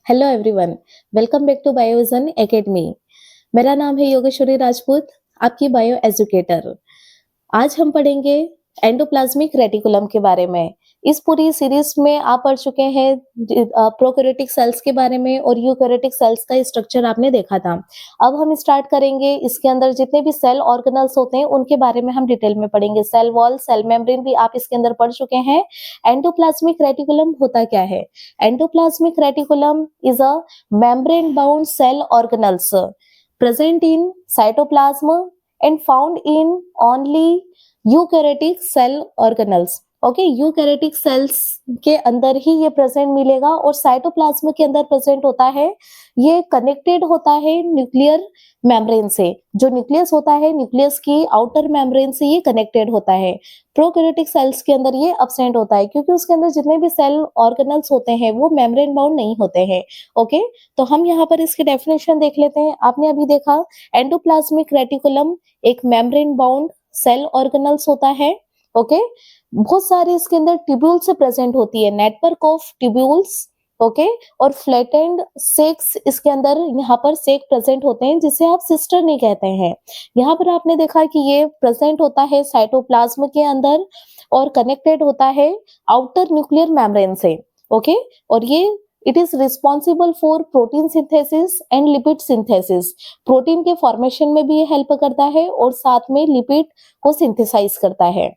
Hello everyone, welcome back to Biovision academy. मेरा नाम है योगेश्वरी राजपूत, आपकी बायो एजुकेटर। आज हम पढ़ेंगे एंडोप्लाज्मिक रेटिकुलम के बारे में। इस पूरी सीरीज में आप पढ़ चुके हैं प्रोकैरियोटिक सेल्स के बारे में और यूकैरियोटिक सेल्स का स्ट्रक्चर आपने देखा था। अब हम स्टार्ट करेंगे इसके अंदर जितने भी सेल ऑर्गेनल्स होते हैं उनके बारे में हम डिटेल में पढ़ेंगे। सेल वॉल, सेल मेम्ब्रेन भी आप इसके अंदर पढ़ चुके हैं। एंडोप्लाज्मिक रेटिकुलम होता क्या है? Endoplasmic reticulum is a membrane bound cell organelles present in cytoplasm and found in only eukaryotic cell organelles. Okay, eukaryotic cells के अंदर ही ये प्रेजेंट मिलेगा और साइटोप्लाज्म के अंदर प्रेजेंट होता है। ये कनेक्टेड होता है न्यूक्लियर मेम्ब्रेन से। जो न्यूक्लियस होता है, न्यूक्लियस की आउटर मेम्ब्रेन से ये कनेक्टेड होता है। प्रोकैरियोटिक सेल्स के अंदर ये अब्सेंट होता है क्योंकि उसके अंदर जितने भी सेल ऑर्गेनल्स होते हैं वो मेम्ब्रेन बाउंड नहीं होते हैं। ओके, तो हम यहाँ पर इसकी डेफिनेशन देख लेते हैं। आपने अभी देखा एंडोप्लाज्मिक रेटिकुलम एक मेम्ब्रेन बाउंड सेल ऑर्गेनल्स होता है। ओके, बहुत सारे इसके अंदर ट्यूब्यूल्स प्रेजेंट होती है, नेटवर्क ऑफ ट्यूब्यूल्स। ओके, और फ्लैटेंड सेक्स इसके अंदर यहाँ पर सेक प्रेजेंट होते हैं जिसे आप सिस्टर नहीं कहते हैं। यहाँ पर आपने देखा कि ये प्रेजेंट होता है साइटोप्लाज्म के अंदर और कनेक्टेड होता है आउटर न्यूक्लियर मेम्ब्रेन से। ओके, और ये it is responsible for protein synthesis and lipid synthesis. Protein के फॉर्मेशन में भी ये हेल्प करता है और साथ में लिपिड को सिंथेसाइज करता है।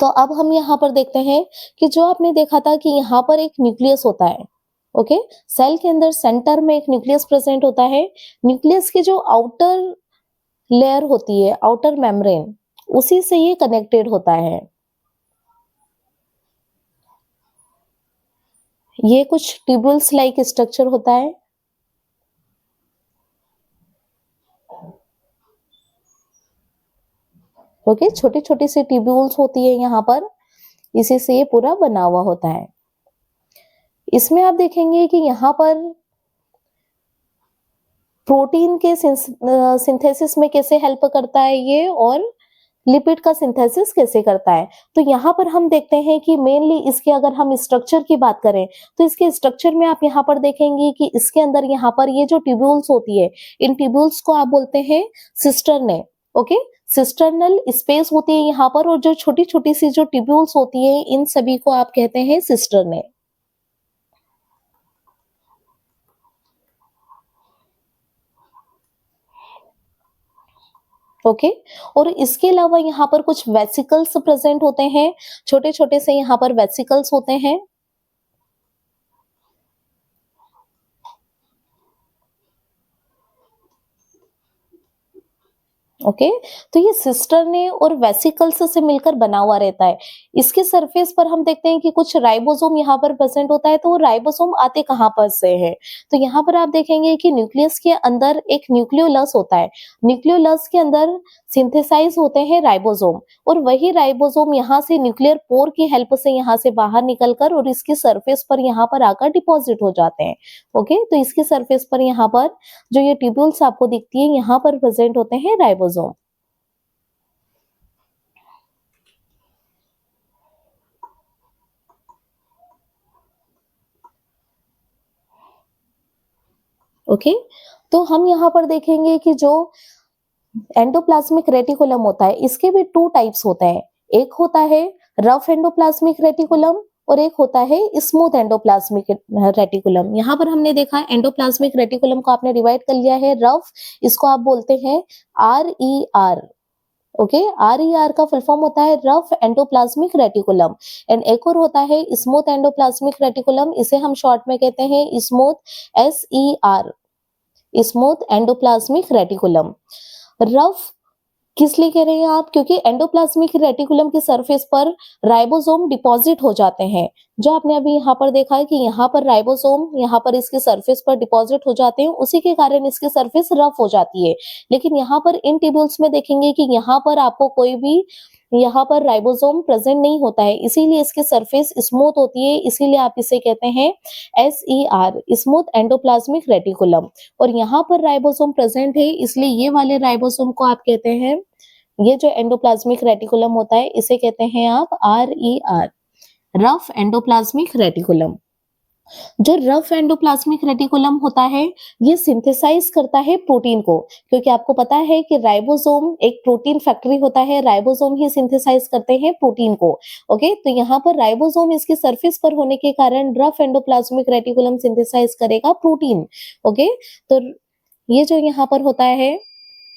तो अब हम यहाँ पर देखते हैं कि जो आपने देखा था कि यहाँ पर एक न्यूक्लियस होता है। ओके, सेल के अंदर सेंटर में एक न्यूक्लियस प्रेजेंट होता है। न्यूक्लियस की जो आउटर लेयर होती है, आउटर मेम्ब्रेन, उसी से ये कनेक्टेड होता है। ये कुछ ट्यूब्यूल्स लाइक स्ट्रक्चर होता है। ओके, छोटी छोटी सी ट्यूब्यूल्स होती है यहाँ पर, इसी से ये पूरा बना हुआ होता है। इसमें आप देखेंगे कि यहाँ पर प्रोटीन के सिंथेसिस में कैसे हेल्प करता है ये, और लिपिड का सिंथेसिस कैसे करता है। तो यहाँ पर हम देखते हैं कि मेनली इसके अगर हम स्ट्रक्चर की बात करें तो इसके स्ट्रक्चर में आप यहाँ पर देखेंगे कि इसके अंदर यहाँ पर ये जो ट्यूब्यूल्स होती है, इन ट्यूब्यूल्स को आप बोलते हैं सिस्टर्ने। ओके, सिस्टर्नल स्पेस होती है यहाँ पर, और जो छोटी छोटी सी जो ट्यूब्यूल्स होती है इन सभी को आप कहते हैं सिस्टर्ने। ओके, और इसके अलावा यहाँ पर कुछ वेसिकल्स प्रेजेंट होते हैं, छोटे छोटे से यहाँ पर वेसिकल्स होते हैं। ओके, तो ये सिस्टर्ने और वेसिकल्स से मिलकर बना हुआ रहता है। इसके सरफेस पर हम देखते हैं कि कुछ राइबोसोम यहाँ पर प्रेजेंट होता है। तो वो राइबोसोम आते कहाँ पर से है? तो यहाँ पर आप देखेंगे कि न्यूक्लियस के अंदर एक न्यूक्लियोलस होता है। न्यूक्लियोलस के अंदर सिंथेसाइज होते हैं राइबोसोम, और वही राइबोसोम यहाँ से न्यूक्लियर पोर की हेल्प से यहाँ से बाहर निकलकर और इसकी सरफेस पर यहाँ पर आकर डिपॉजिट हो जाते हैं। ओके, तो इसकी सरफेस पर यहाँ पर जो ये ट्यूब्यूल्स आपको दिखती है यहाँ पर प्रेजेंट होते हैं राइबोसोम। ओके, तो हम यहाँ पर देखेंगे कि जो एंडोप्लाज्मिक रेटिकुलम होता है इसके भी टू टाइप्स होते हैं। एक होता है रफ एंडोप्लाज्मिक रेटिकुलम और एक होता है स्मूथ एंडोप्लाज्मिक रेटिकुलम। यहाँ पर हमने देखा एंडोप्लाज्मिक रेटिकुलम को आपने डिवाइड कर लिया है रफ, इसको आप बोलते हैं RER। ओके, RER का फुल फॉर्म होता है रफ एंडोप्लाज्मिक रेटिकुलम। एंड एक और होता है स्मूथ एंडोप्लाज्मिक रेटिकुलम, इसे हम शॉर्ट में कहते हैं smooth, SER, smooth endoplasmic reticulum. Rough किस लिए कह रहे हैं आप? क्योंकि एंडोप्लाज्मिक रेटिकुलम की सरफेस पर राइबोसोम डिपॉजिट हो जाते हैं। जो आपने अभी यहाँ पर देखा है कि यहाँ पर राइबोसोम यहाँ पर इसके सरफेस पर डिपॉजिट हो जाते हैं, उसी के कारण इसकी सरफेस रफ हो जाती है। लेकिन यहाँ पर इन टेबल्स में देखेंगे कि यहाँ पर आपको कोई भी यहाँ पर राइबोसोम प्रेजेंट नहीं होता है, इसीलिए इसकी सरफेस स्मूथ होती है। इसीलिए आप इसे कहते हैं SER, स्मूथ एंडोप्लाज्मिक रेटिकुलम। और यहाँ पर राइबोसोम प्रेजेंट है, इसलिए ये वाले राइबोसोम को आप कहते हैं, ये जो एंडोप्लाज्मिक रेटिकुलम होता है इसे कहते हैं आप RER, रफ एंडोप्लाज्मिक रेटिकुलम। जो रफ एंडोप्लाज्मिक रेटिकुलम होता है, ये सिंथेसाइज करता है प्रोटीन को, क्योंकि आपको पता है कि राइबोसोम एक प्रोटीन फैक्ट्री होता है, राइबोसोम ही सिंथेसाइज करते हैं प्रोटीन को। ओके, तो यहाँ पर राइबोसोम इसकी सरफेस पर होने के कारण रफ एंडोप्लाज्मिक रेटिकुलम सिंथेसाइज करेगा प्रोटीन। ओके, तो ये जो यहाँ पर होता है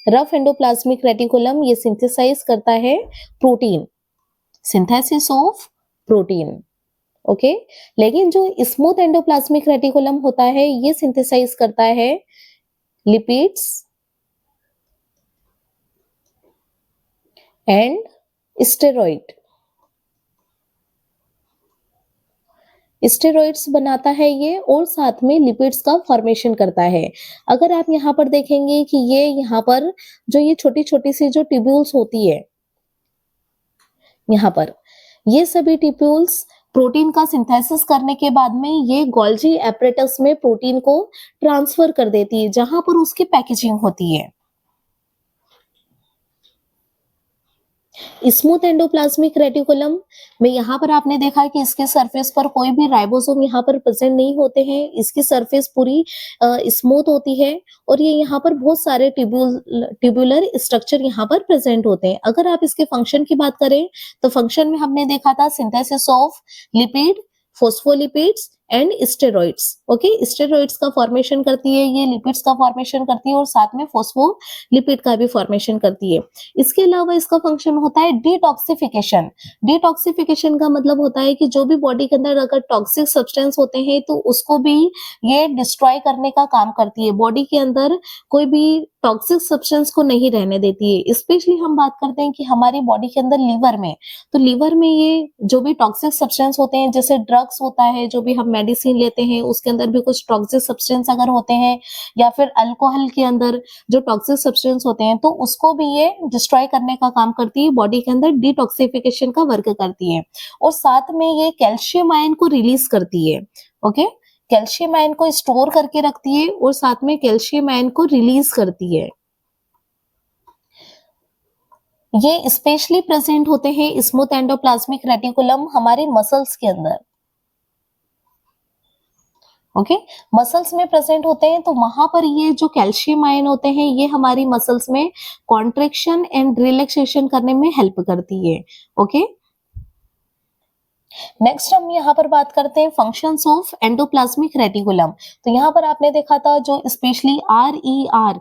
रफ एंडोप्लाज्मिक रेटिकुलम, ये सिंथेसाइज करता है protein, synthesis of protein. Okay, लेकिन जो स्मूथ एंडोप्लाज्मिक रेटिकुलम होता है, ये सिंथेसाइज करता है लिपिड्स एंड स्टेरॉइड। स्टेरॉइड्स बनाता है ये, और साथ में लिपिड्स का फॉर्मेशन करता है। अगर आप यहाँ पर देखेंगे कि ये यहाँ पर जो ये छोटी-छोटी सी जो ट्यूब्यूल्स होती है, यहाँ पर ये सभी ट्यूब्यूल्स प्रोटीन का सिंथेसिस करने के बाद में ये गोल्जी एपरेटस में प्रोटीन को ट्रांसफर कर देती है, जहां पर उसकी पैकेजिंग होती है। स्मूथ एंडोप्लाज्मिक रेटिकुलम में यहाँ पर आपने देखा कि इसके सरफेस पर कोई भी राइबोसोम यहाँ पर प्रेजेंट नहीं होते हैं, इसकी सरफेस पूरी स्मूथ होती है, और ये यहाँ पर बहुत सारे ट्यूबुलर स्ट्रक्चर यहाँ पर प्रेजेंट होते हैं। अगर आप इसके फंक्शन की बात करें, तो फंक्शन में हमने देखा था synthesis of lipid, phospholipids and steroids. Okay, steroids का फॉर्मेशन करती है, ये लिपिड्स का फॉर्मेशन करती है, और साथ में फोस्फोलिपिड का भी फॉर्मेशन करती है। इसके अलावा इसका फंक्शन होता है डिटॉक्सिफिकेशन। डिटॉक्सिफिकेशन का मतलब होता है कि जो भी बॉडी के अंदर अगर टॉक्सिक सब्सटेंस होते हैं, तो उसको भी ये डिस्ट्रॉय करने का काम करती है। बॉडी के अंदर कोई भी टॉक्सिक सब्सटेंस को नहीं रहने देती है। स्पेशली हम बात करते हैं कि हमारी बॉडी के अंदर लीवर में, तो लीवर में ये जो भी टॉक्सिक सब्सटेंस होते हैं, जैसे ड्रग्स होता है, जो भी हम मेडिसिन लेते हैं, उसके अंदर भी कुछ टॉक्सिक सब्सटेंस अगर होते हैं, या फिर अल्कोहल के अंदर जो टॉक्सिक सब्सटेंस होते हैं, तो उसको भी ये डिस्ट्रॉय करने का काम करती है, बॉडी के अंदर डिटॉक्सिफिकेशन का वर्क करती है। और साथ में ये कैल्शियम आयन को रिलीज करती है। ओके, कैल्शियम आयन को स्टोर करके रखती है, और साथ में कैल्शियम आयन को रिलीज करती है। ये स्पेशली प्रेजेंट होते हैं स्मूथ एंडोप्लाज्मिक रेटिकुलम हमारे मसल्स के अंदर। ओके, मसल्स में प्रेजेंट होते हैं, तो वहां पर ये जो कैल्शियम आयन होते हैं, ये हमारी मसल्स में कॉन्ट्रैक्शन एंड रिलैक्सेशन करने में हेल्प करती है। ओके, नेक्स्ट हम यहाँ पर बात करते हैं फंक्शंस ऑफ एंडोप्लाज्मिक रेटिकुलम। तो यहाँ पर आपने देखा था जो specially RER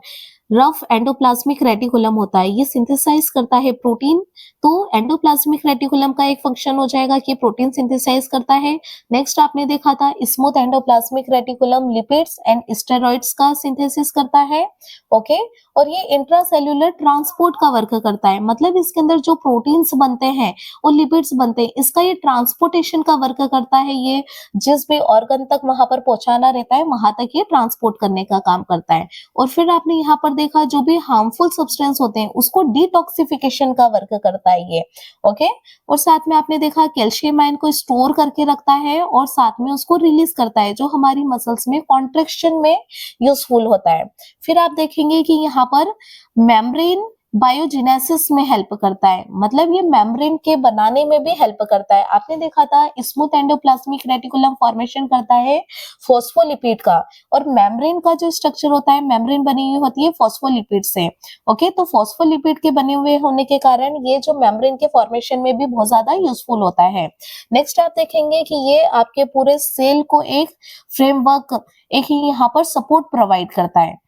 rough endoplasmic reticulum होता है, ये सिंथेसाइज करता है प्रोटीन। तो एंडोप्लाज्मिक रेटिकुलम का एक फंक्शन हो जाएगा कि प्रोटीन सिंथेसाइज करता है। नेक्स्ट आपने देखा था smooth endoplasmic reticulum lipids and steroids का सिंथेसिस करता है। ओके, और ये इंट्रासेल्युलर ट्रांसपोर्ट का वर्क करता है, मतलब इसके अंदर जो प्रोटीन्स बनते हैं और लिपिड्स बनते हैं, इसका ये ट्रांसपोर्टेशन का वर्क करता है। ये जिस भी ऑर्गन तक वहां पर पहुंचाना रहता है, वहां तक ये ट्रांसपोर्ट करने का काम करता है। और फिर आपने यहाँ पर देखा जो भी हार्मफुल सब्सटेंस होते हैं, उसको डिटॉक्सिफिकेशन का वर्क करता है ये। ओके, और साथ में आपने देखा कैल्शियम आयन को स्टोर करके रखता है, और साथ में उसको रिलीज करता है, जो हमारी मसल्स में कॉन्ट्रैक्शन में यूजफुल होता है। फिर आप देखेंगे कि यहाँ पर मेम्ब्रेन बायोजेनेसिस में हेल्प करता है, मतलब ये मेम्ब्रेन के बनाने में भी हेल्प करता है। आपने देखा था स्मूथ एंडोप्लाज्मिक रेटिकुलम फॉर्मेशन करता है फोस्फोलिपिड का, और मेम्ब्रेन का जो स्ट्रक्चर होता है, मेम्ब्रेन बनी हुई होती है फोस्फोलिपिड से। ओके, तो फोस्फोलिपिड के बने हुए होने के कारण ये जो मेम्ब्रेन के फॉर्मेशन में भी बहुत ज्यादा यूजफुल होता है। नेक्स्ट आप देखेंगे कि ये आपके पूरे सेल को एक फ्रेमवर्क, एक यहाँ पर सपोर्ट प्रोवाइड करता है।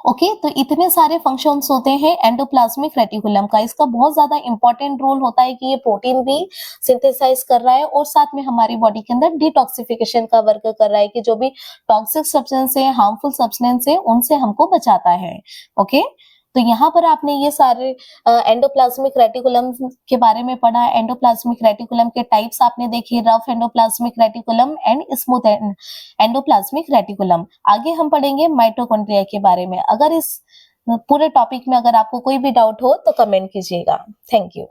ओके, तो इतने सारे फंक्शंस होते हैं एंडोप्लाज्मिक रेटिकुलम का। इसका बहुत ज्यादा इंपॉर्टेंट रोल होता है कि ये प्रोटीन भी सिंथेसाइज कर रहा है, और साथ में हमारी बॉडी के अंदर डिटॉक्सिफिकेशन का वर्क कर रहा है, कि जो भी टॉक्सिक सब्सटेंस है, हार्मफुल सब्सटेंस है, उनसे हमको बचाता है। ओके, तो यहाँ पर आपने ये सारे एंडोप्लाज्मिक रेटिकुलम के बारे में पढ़ा। एंडोप्लाज्मिक रेटिकुलम के टाइप्स आपने देखे, rough endoplasmic reticulum and smooth endoplasmic reticulum. आगे हम पढ़ेंगे माइटोकॉन्ड्रिया के बारे में। अगर इस पूरे टॉपिक में अगर आपको कोई भी डाउट हो तो कमेंट कीजिएगा। Thank you.